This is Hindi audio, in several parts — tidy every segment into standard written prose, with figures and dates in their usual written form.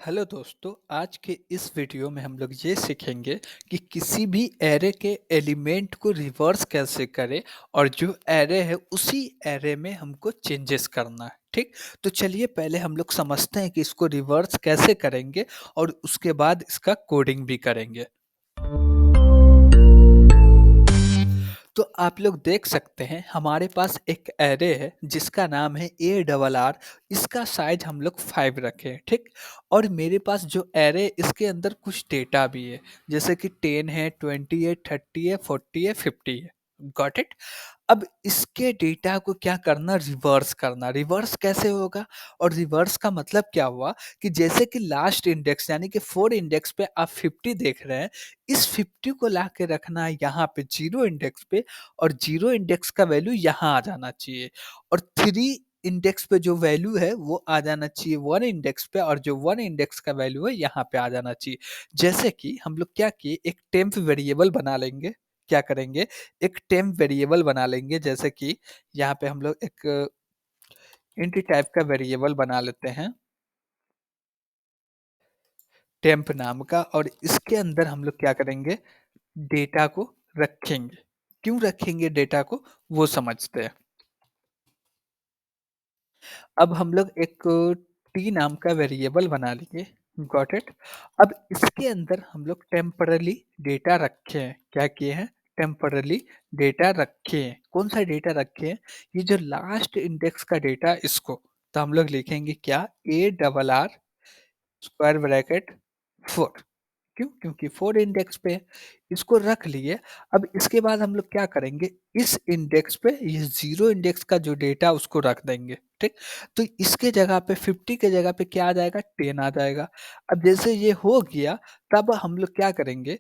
हेलो दोस्तों, आज के इस वीडियो में हम लोग ये सीखेंगे कि किसी भी एरे के एलिमेंट को रिवर्स कैसे करें और जो एरे है उसी एरे में हमको चेंजेस करना है। ठीक, तो चलिए पहले हम लोग समझते हैं कि इसको रिवर्स कैसे करेंगे और उसके बाद इसका कोडिंग भी करेंगे। तो आप लोग देख सकते हैं हमारे पास एक एरे है जिसका नाम है ए डबल आर। इसका साइज हम लोग 5 रखे हैं। ठीक, और मेरे पास जो एरे इसके अंदर कुछ डेटा भी है, जैसे कि 10 है, 20 है, 30 है, 40 है, 50 है। Got it. अब इसके डेटा को क्या करना, रिवर्स करना। रिवर्स कैसे होगा और रिवर्स का मतलब क्या हुआ कि जैसे कि लास्ट इंडेक्स यानी कि 4 इंडेक्स पे आप 50 देख रहे हैं, इस 50 को ला के रखना है यहाँ पे 0 इंडेक्स पे, और 0 इंडेक्स का वैल्यू यहाँ आ जाना चाहिए, और 3 इंडेक्स पे जो वैल्यू है वो आ जाना चाहिए 1 इंडेक्स पे, और जो 1 इंडेक्स का वैल्यू है यहाँ पे आ जाना चाहिए। जैसे कि हम लोग क्या किए, एक टेम्प वेरिएबल बना लेंगे। क्या करेंगे, एक टेम्प वेरिएबल बना लेंगे, जैसे कि यहाँ पे हम लोग एक इंट टाइप का वेरिएबल बना लेते हैं टेम्प नाम का, और इसके अंदर हम लोग क्या करेंगे, डेटा को रखेंगे। क्यों रखेंगे डेटा को, वो समझते हैं। अब हम लोग एक टी नाम का वेरिएबल बना लिए। Got it. अब इसके अंदर हम लोग टेम्परली डेटा रखे हैं। क्या किए हैं, टेम्परली डेटा रखे हैं। कौन सा डेटा रखे हैं, ये जो लास्ट इंडेक्स का डेटा, इसको तो हम लोग लिखेंगे क्या, A double R square bracket 4। क्यों, क्योंकि 4 इंडेक्स पे है। इसको रख लिए। अब इसके बाद हम लोग क्या करेंगे, इस इंडेक्स पे ये 0 इंडेक्स का जो डेटा उसको रख देंगे। ठीक, तो इसके जगह पे 50 के जगह पे क्या आ जाएगा, 10 आ जाएगा। अब जैसे ये हो गया, तब हम लोग क्या करेंगे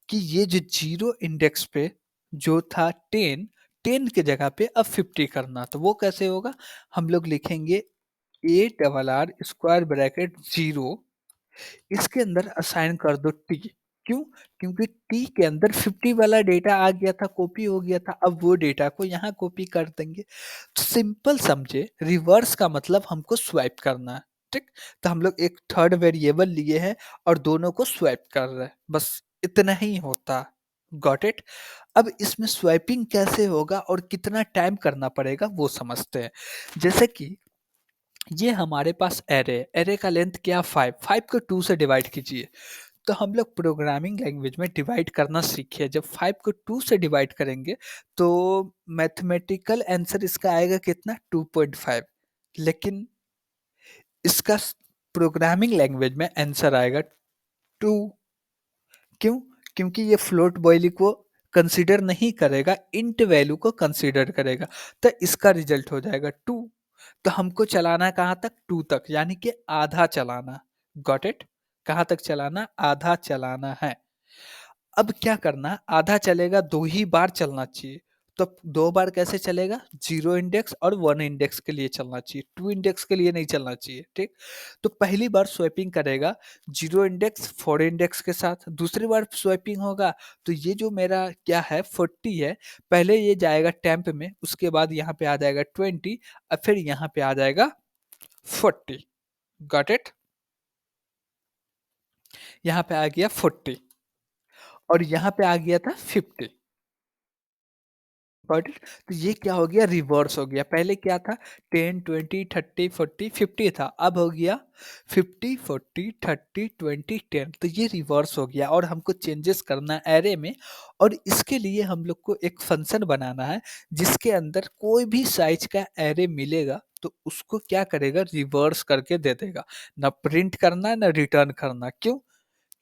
कि ये जो 0 इंडेक्स पे जो था 10, 10 के जगह पे अब 50 करना, तो वो कैसे होगा, हम लोग लिखेंगे A double R square bracket 0, इसके अंदर असाइन कर दो टी। क्यों, क्योंकि टी के अंदर 50 वाला डेटा आ गया था, कॉपी हो गया था, अब वो डेटा को यहाँ कॉपी कर देंगे। तो सिंपल समझे, रिवर्स का मतलब हमको स्वैप करना है। ठीक, तो हम लोग एक थर्ड वेरिएबल लिए हैं और दोनों को स्वैप कर रहे हैं, बस इतना ही होता। Got it. अब इसमें स्वैपिंग कैसे होगा और कितना टाइम करना पड़ेगा वो समझते हैं। जैसे कि ये हमारे पास एरे, एरे का लेंथ क्या, 5, 5 को 2 से डिवाइड कीजिए। तो हम लोग प्रोग्रामिंग लैंग्वेज में डिवाइड करना सीखे। जब 5 को 2 से डिवाइड करेंगे तो मैथमेटिकल आंसर इसका आएगा कितना, 2.5। लेकिन इसका प्रोग्रामिंग लैंग्वेज में आंसर आएगा 2। क्यों, क्योंकि ये फ्लोट वैल्यू को कंसीडर नहीं करेगा, इंट वैल्यू को कंसीडर करेगा। तो इसका रिजल्ट हो जाएगा 2। तो हमको चलाना है कहाँ तक, 2 तक, यानी कि आधा चलाना। Got it. कहाँ तक चलाना, आधा चलाना है। अब क्या करना, आधा चलेगा, 2 ही बार चलना चाहिए। तो 2 बार कैसे चलेगा, 0 इंडेक्स और 1 इंडेक्स के लिए चलना चाहिए, 2 इंडेक्स के लिए नहीं चलना चाहिए। ठीक, तो पहली बार स्वैपिंग करेगा 0 इंडेक्स 4 इंडेक्स के साथ, दूसरी बार स्वैपिंग होगा तो ये जो मेरा क्या है 40 है, पहले ये जाएगा टेम्प में, उसके बाद यहाँ पे आ जाएगा 20, और फिर यहाँ पे आ जाएगा 40। Got it. यहाँ पे आ गया 40 और यहाँ पे आ गया था 50। Got it. तो ये क्या हो गया, रिवर्स हो गया। पहले क्या था, 10, 20, 30, 40, 50 था, अब हो गया 50, 40, 30, 20, 10। तो ये रिवर्स हो गया और हमको चेंजेस करना है एरे में। और इसके लिए हम लोग को एक फंक्शन बनाना है जिसके अंदर कोई भी साइज का एरे मिलेगा तो उसको क्या करेगा, रिवर्स करके दे देगा। ना प्रिंट करना ना रिटर्न करना। क्यों,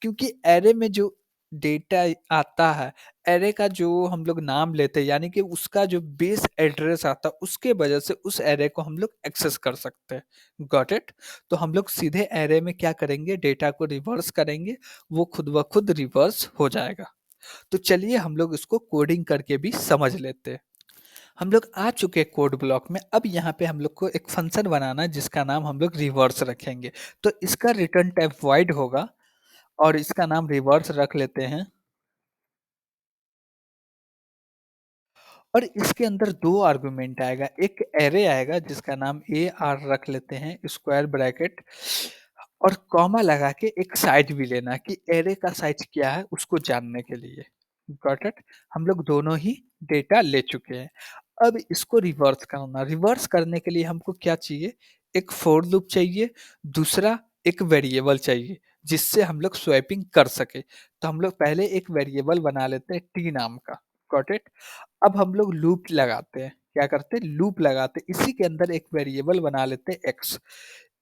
क्योंकि एरे में जो डेटा आता है, एरे का जो हम लोग नाम लेते हैं, यानी कि उसका जो बेस एड्रेस आता है, उसके वजह से उस एरे को हम लोग एक्सेस कर सकते हैं। Got it. तो हम लोग सीधे एरे में क्या करेंगे, डेटा को रिवर्स करेंगे, वो खुद ब खुद रिवर्स हो जाएगा। तो चलिए हम लोग इसको कोडिंग करके भी समझ लेते हैं। हम लोग आ चुके हैं कोड ब्लॉक में। अब यहाँ पे हम लोग को एक फंक्शन बनाना है जिसका नाम हम लोग रिवर्स रखेंगे। तो इसका रिटर्न टाइप वॉइड होगा और इसका नाम रिवर्स रख लेते हैं। और इसके अंदर 2 आर्गुमेंट आएगा, एक एरे आएगा जिसका नाम ए आर रख लेते हैं, स्क्वायर ब्रैकेट और कॉमा लगा के एक साइज़ भी लेना है कि एरे का साइज़ क्या है उसको जानने के लिए। Got it? हम लोग दोनों ही डेटा ले चुके हैं। अब इसको रिवर्स करने के लिए हमको क्या चाहिए? एक फॉर लूप चाहिए, दूसरा एक वेरिएबल चाहिए, जिससे हम लोग स्वैपिंग कर सकें। तो हम लोग पहले एक वेरिएबल बना लेते हैं टी नाम का। Got it? अब हम लोग लूप लगाते हैं। क्या करते हैं? लूप लगाते हैं। इसी के अंदर एक वेरिएबल बना लेते हैं एक्स।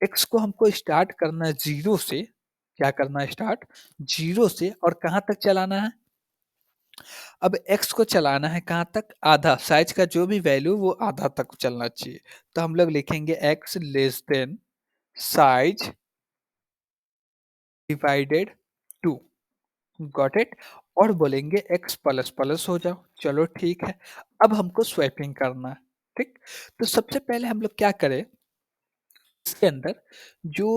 एक्स को हमको स्टार्ट करना है 0 से। क्या करना है स्टार्ट? 0 से और कहाँ तक चलाना है? अब एक्स को चलाना है कहाँ तक? आधा, साइज़ का जो भी वैल्यू वो आधा तक चलना चाहिए। तो हम लोग लिखेंगे x less than size divided 2। Got it? और बोलेंगे एक्स प्लस प्लस हो जाओ। चलो ठीक है। अब हमको स्वैपिंग करना है। ठीक? तो सबसे पहले हम लोग क्या करें, इसके अंदर जो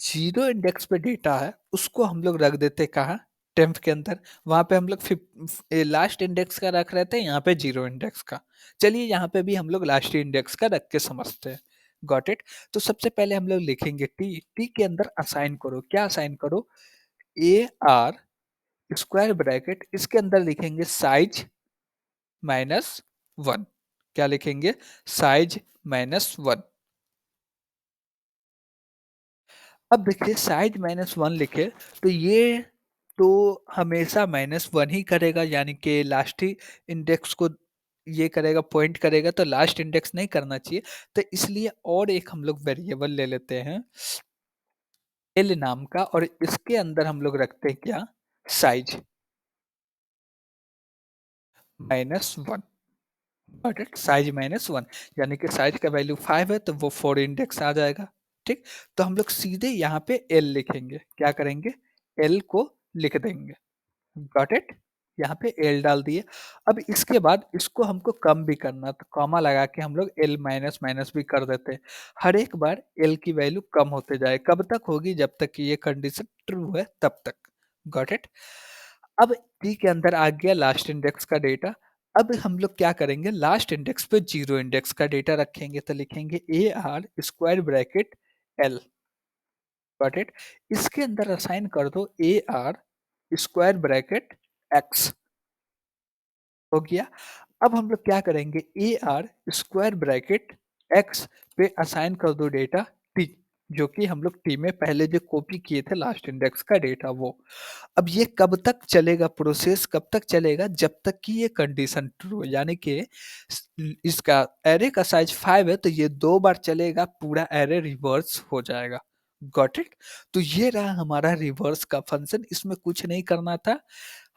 0 इंडेक्स पे डेटा है, उसको हम लोग रख देते कहाँ? टेम्प के अंदर। वहाँ पे हम लोग लास्ट इंडेक्स का रख रहे थे, यहाँ पे 0 इंडेक्स का। चलिए यहाँ पे भी हम लोग लास्ट इंडेक्स का रख के समझते हैं। Got it? तो सबसे पहले हम लोग लिखेंगे टी के अंदर असाइन करो। क्या असाइन करो? AR स्क्वायर ब्रैकेट, इसके अंदर लिखेंगे साइज़ -1। क्या लिखेंगे? साइज़ -1। अब देखिए साइज़ -1 लिखे तो ये तो हमेशा -1 ही करेगा, यानी कि लास्ट ही इंडेक्स को ये करेगा, पॉइंट करेगा, तो लास्ट इंडेक्स नहीं करना चाहिए। तो इसलिए और एक हम लोग वेरिएबल ले लेते हैं एल नाम का, और इसके अंदर हम लोग रखते हैं क्या? साइज़ -1। Got it? साइज़ -1 यानी कि साइज़ का वैल्यू 5 है तो वो 4 इंडेक्स आ जाएगा। ठीक? तो हम लोग सीधे यहाँ पे एल लिखेंगे। क्या करेंगे? एल को लिख देंगे। Got it? यहाँ पे एल डाल दिए। अब इसके बाद इसको हमको कम भी करना, तो कॉमा लगा के हम लोग एल माइनस माइनस भी कर देते हैं। हर एक बार एल की वैल्यू कम होते जाए, कब तक होगी? जब तक कि ये कंडीशन ट्रू है तब तक। Got it? अब टी के अंदर आ गया लास्ट इंडेक्स का डेटा। अब हम लोग क्या करेंगे? लास्ट इंडेक्स पे 0 इंडेक्स का डेटा रखेंगे, तो लिखेंगे AR square bracket L। Got it? इसके अंदर असाइन कर दो AR स्क्वायर ब्रैकेट X। हो गया। अब हम लोग क्या करेंगे? AR स्क्वायर ब्रैकेट X पे असाइन कर दो डेटा T, जो कि हम लोग T में पहले जो कॉपी किए थे लास्ट इंडेक्स का डेटा वो। अब ये कब तक चलेगा प्रोसेस, कब तक चलेगा? जब तक कि ये कंडीशन ट्रू हो, यानी कि इसका एरे का साइज 5 है तो ये 2 बार चलेगा, पूरा एरे रिवर्स हो जाएगा। Got it? तो ये रहा हमारा रिवर्स का फंक्शन। इसमें कुछ नहीं करना था।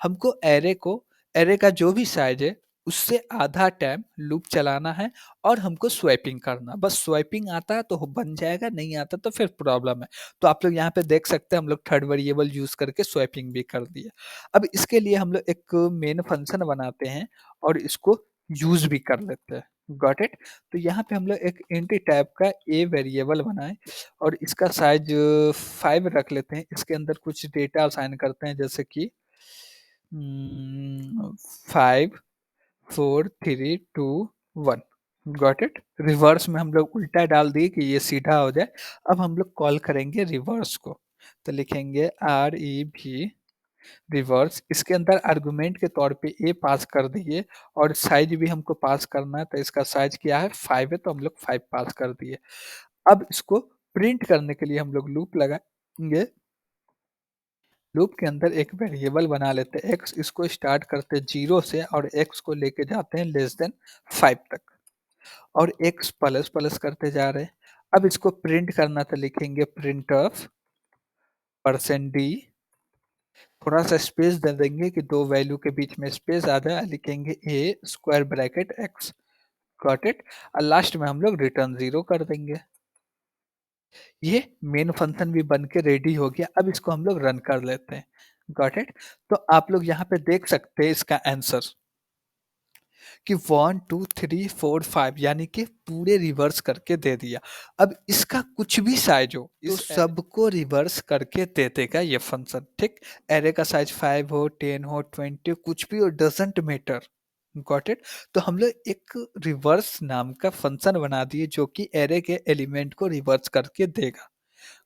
हमको एरे का जो भी साइज है उससे आधा टाइम लूप चलाना है और हमको स्वैपिंग करना। बस स्वैपिंग आता है तो बन जाएगा, नहीं आता तो फिर प्रॉब्लम है। तो आप लोग यहाँ पे देख सकते हैं हम लोग थर्ड वेरिएबल यूज़ करके स्वैपिंग भी कर दिया। अब इसके लिए हम लोग एक मेन फंक्शन बनाते हैं और इसको यूज़ भी कर लेते हैं। Got it? तो यहाँ पे हम लोग एक इंट टाइप का ए वेरिएबल बनाएँ और इसका साइज़ 5 रख लेते हैं। इसके अंदर कुछ डेटा असाइन करते हैं, जैसे कि 5 4 3 2 1। Got it? रिवर्स में हम लोग उल्टा डाल दिए कि ये सीधा हो जाए। अब हम लोग कॉल करेंगे रिवर्स को, तो लिखेंगे REV रिवर्स। इसके अंदर आर्गुमेंट के तौर पे ए पास कर दिए और साइज भी हमको पास करना है, तो इसका साइज क्या है? 5 है, तो हम लोग 5 पास कर दिए। अब इसको प्रिंट करने के लिए हम लोग लूप लगाएंगे। लूप के अंदर एक वेरिएबल बना लेते हैं एक्स, इसको स्टार्ट करते हैं 0 से और एक्स को लेके जाते हैं लेस देन 5 तक, और एक्स प्लस प्लस करते जा रहे हैं। अब इसको प्रिंट करना, तो लिखेंगे प्रिंट ऑफ %d। थोड़ा सा स्पेस दे देंगे कि दो वैल्यू के बीच में स्पेस आ जाए, लिखेंगे a square bracket x. Got it? और लास्ट में हम लोग रिटर्न 0 कर देंगे। ये मेन फंक्शन भी बन के रेडी हो गया। अब इसको हम लोग रन कर लेते हैं। Got it? तो आप लोग यहाँ पे देख सकते हैं इसका आंसर कि 1 2 3 4 5, यानी कि पूरे रिवर्स करके दे दिया। अब इसका कुछ भी साइज हो, तो सबको रिवर्स करके दे देगा ये फंक्शन। ठीक? एरे का साइज 5 हो, 10 हो, 20 कुछ भी हो, डजंट मैटर। Got it? तो हम लोग एक रिवर्स नाम का फंक्शन बना दिए जो कि एरे के एलिमेंट को रिवर्स करके देगा।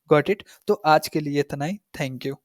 Got it? तो आज के लिए इतना ही, थैंक यू।